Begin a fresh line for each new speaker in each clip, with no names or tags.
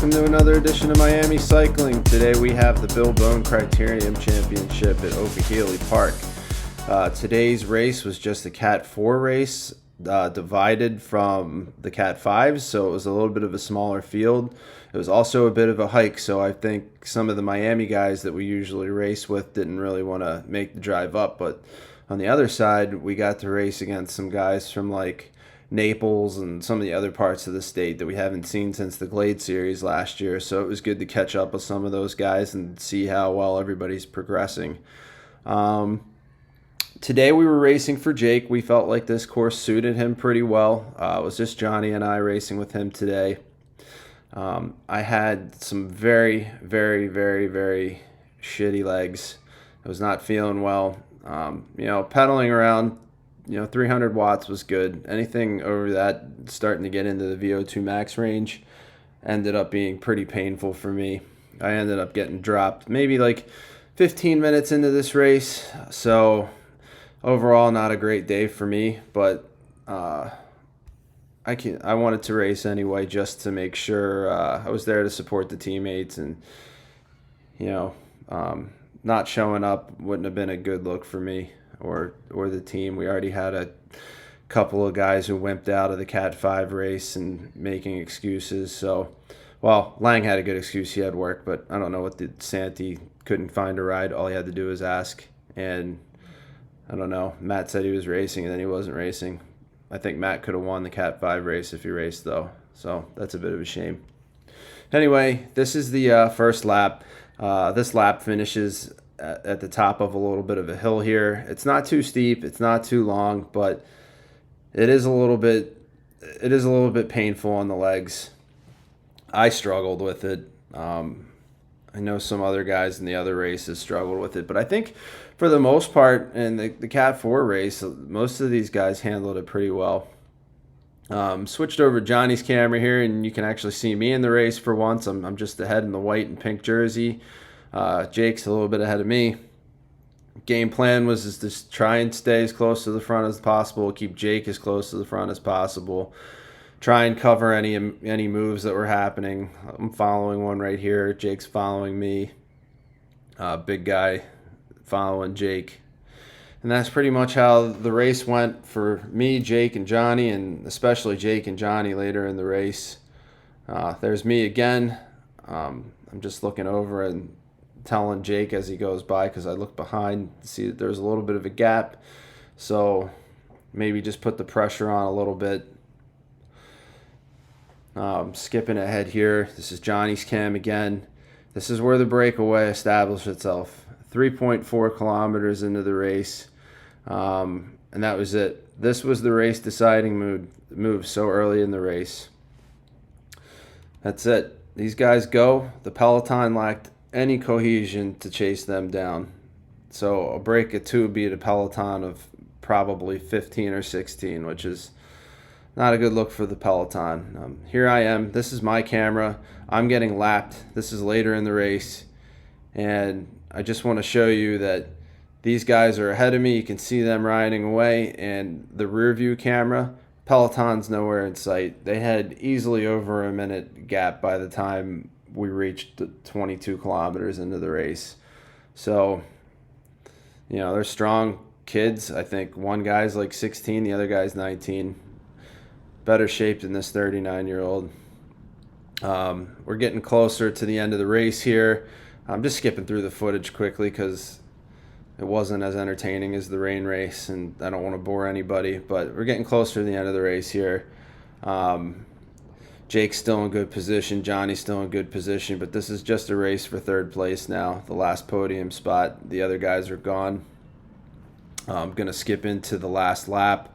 welcome to another edition of Miami Cycling. Today we have the Bill Bone Criterium Championship at Okeechobee Park. Today's race was just a Cat 4 race, divided from the Cat 5s, so it was a little bit of a smaller field. It was also a bit of a hike, so I think some of the Miami guys that we usually race with didn't really want to make the drive up, but on the other side, we got to race against some guys from like Naples and some of the other parts of the state that we haven't seen since the Glade Series last year. So it was good to catch up with some of those guys and see how well everybody's progressing. Today we were racing for Jake. We felt like this course suited him pretty well. It was just Jhony and I racing with him today. I had some very, very, very, very shitty legs. I was not feeling well. Pedaling around, 300 watts was good. Anything over that, starting to get into the VO2 max range, ended up being pretty painful for me. I ended up getting dropped maybe like 15 minutes into this race. So overall, not a great day for me, but I wanted to race anyway just to make sure I was there to support the teammates, and not showing up wouldn't have been a good look for me or the team. We already had a couple of guys who wimped out of the Cat 5 race and making excuses. So, well, Lang had a good excuse. He had work, but I don't know what did. Santi couldn't find a ride. All he had to do was ask. And I don't know. Matt said he was racing, and then he wasn't racing. I think Matt could have won the Cat 5 race if he raced, though. So that's a bit of a shame. Anyway, this is the first lap. This lap finishes at the top of a little bit of a hill here. It's not too steep, it's not too long, but it is a little bit painful on the legs. I struggled with it. I know some other guys in the other races struggled with it, but I think for the most part in the Cat 4 race, most of these guys handled it pretty well. Switched over Jhony's camera here, and you can actually see me in the race for once. I'm just ahead in the white and pink jersey. Jake's a little bit ahead of me. Game plan was just to try and stay as close to the front as possible, keep Jake as close to the front as possible, try and cover any moves that were happening. I'm following one right here. Jake's following me. Big guy following Jake. And that's pretty much how the race went for me, Jake, and Jhony, and especially Jake and Jhony later in the race. There's me again. I'm just looking over and telling Jake as he goes by, because I look behind to see that there's a little bit of a gap. So maybe just put the pressure on a little bit. Skipping ahead here. This is Jhony's cam again. This is where the breakaway established itself. 3.4 kilometers into the race. And that was it. This was the race deciding move so early in the race. That's it. These guys go. The peloton lacked any cohesion to chase them down. So a break at 2 would be at a peloton of probably 15 or 16, which is not a good look for the peloton. Here I am. This is my camera. I'm getting lapped. This is later in the race. And I just want to show you that these guys are ahead of me. You can see them riding away. And the rear view camera, peloton's nowhere in sight. They had easily over a minute gap by the time we reached 22 kilometers into the race. So, they're strong kids. I think one guy's like 16, the other guy's 19. Better shape than this 39-year-old. We're getting closer to the end of the race here. I'm just skipping through the footage quickly because it wasn't as entertaining as the rain race, and I don't want to bore anybody, but we're getting closer to the end of the race here. Jake's still in good position. Jhony's still in good position, but this is just a race for third place now, the last podium spot. The other guys are gone. I'm going to skip into the last lap.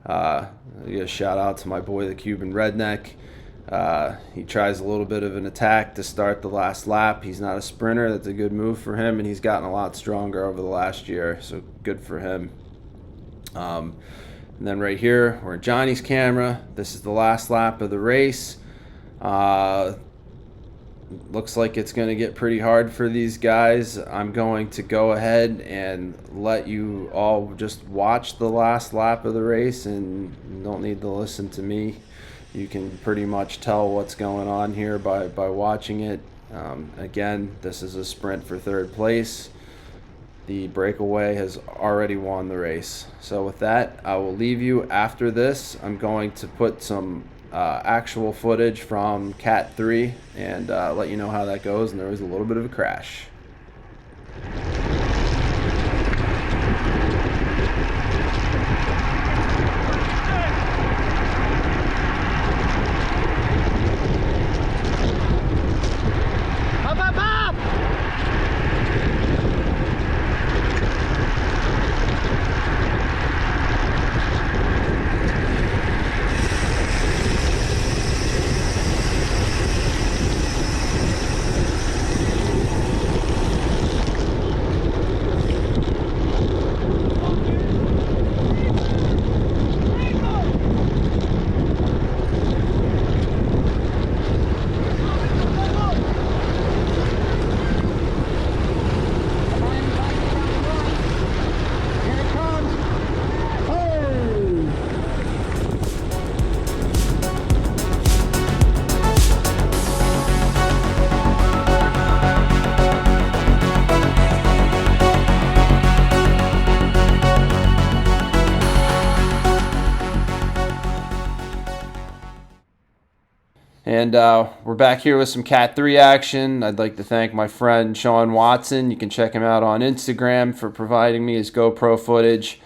Give a shout out to my boy, the Cuban Redneck. He tries a little bit of an attack to start the last lap. He's not a sprinter. That's a good move for him, and he's gotten a lot stronger over the last year, so good for him. And then right here, we're in Jhony's camera. This is the last lap of the race. Looks like it's going to get pretty hard for these guys. I'm going to go ahead and let you all just watch the last lap of the race, and you don't need to listen to me You can pretty much tell what's going on here by watching it. Again, this is a sprint for third place. The breakaway has already won the race. So with that, I will leave you. After this, I'm going to put some actual footage from Cat 3 and let you know how that goes. And there was a little bit of a crash. And we're back here with some Cat 3 action. I'd like to thank my friend Sean Watson. You can check him out on Instagram for providing me his GoPro footage.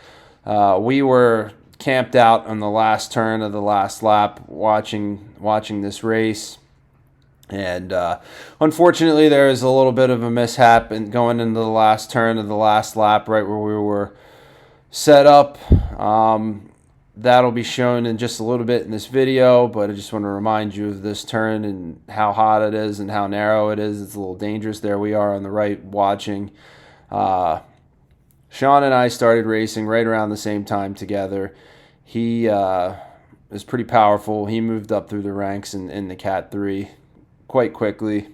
We were camped out on the last turn of the last lap watching this race. And unfortunately, there was a little bit of a mishap going into the last turn of the last lap, right where we were set up. That'll be shown in just a little bit in this video, but I just want to remind you of this turn and how hot it is and how narrow it is. It's a little dangerous. There we are on the right watching. Sean and I started racing right around the same time together. He is pretty powerful. He moved up through the ranks in the Cat 3 quite quickly.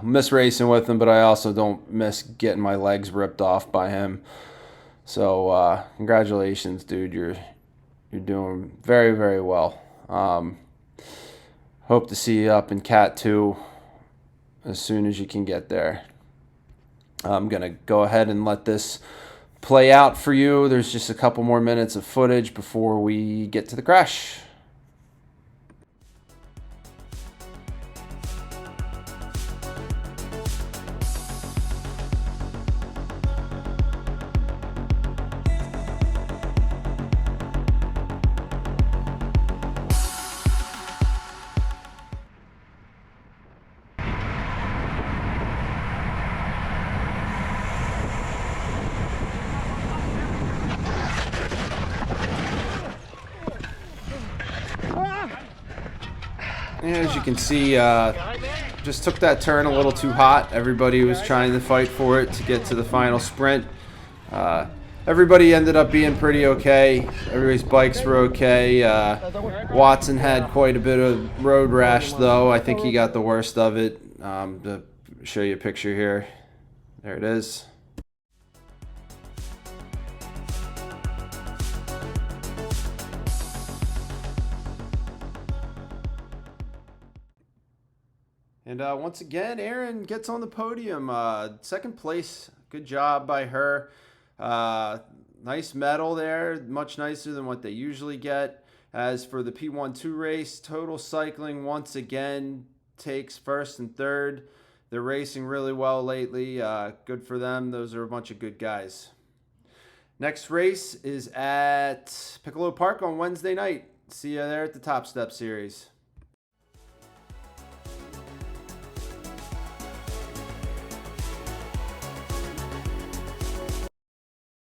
Miss racing with him, but I also don't miss getting my legs ripped off by him. So congratulations, dude. You're doing very, very well. Hope to see you up in Cat 2 as soon as you can get there. I'm going to go ahead and let this play out for you. There's just a couple more minutes of footage before we get to the crash. As you can see, just took that turn a little too hot. Everybody was trying to fight for it to get to the final sprint. Everybody ended up being pretty okay. Everybody's bikes were okay. Watson had quite a bit of road rash, though. I think he got the worst of it. To show you a picture here. There it is. And once again, Erin gets on the podium. Second place. Good job by her. Nice medal there. Much nicer than what they usually get. As for the P1-2 race, Total Cycling once again takes first and third. They're racing really well lately. Good for them. Those are a bunch of good guys. Next race is at Piccolo Park on Wednesday night. See you there at the Top Step Series.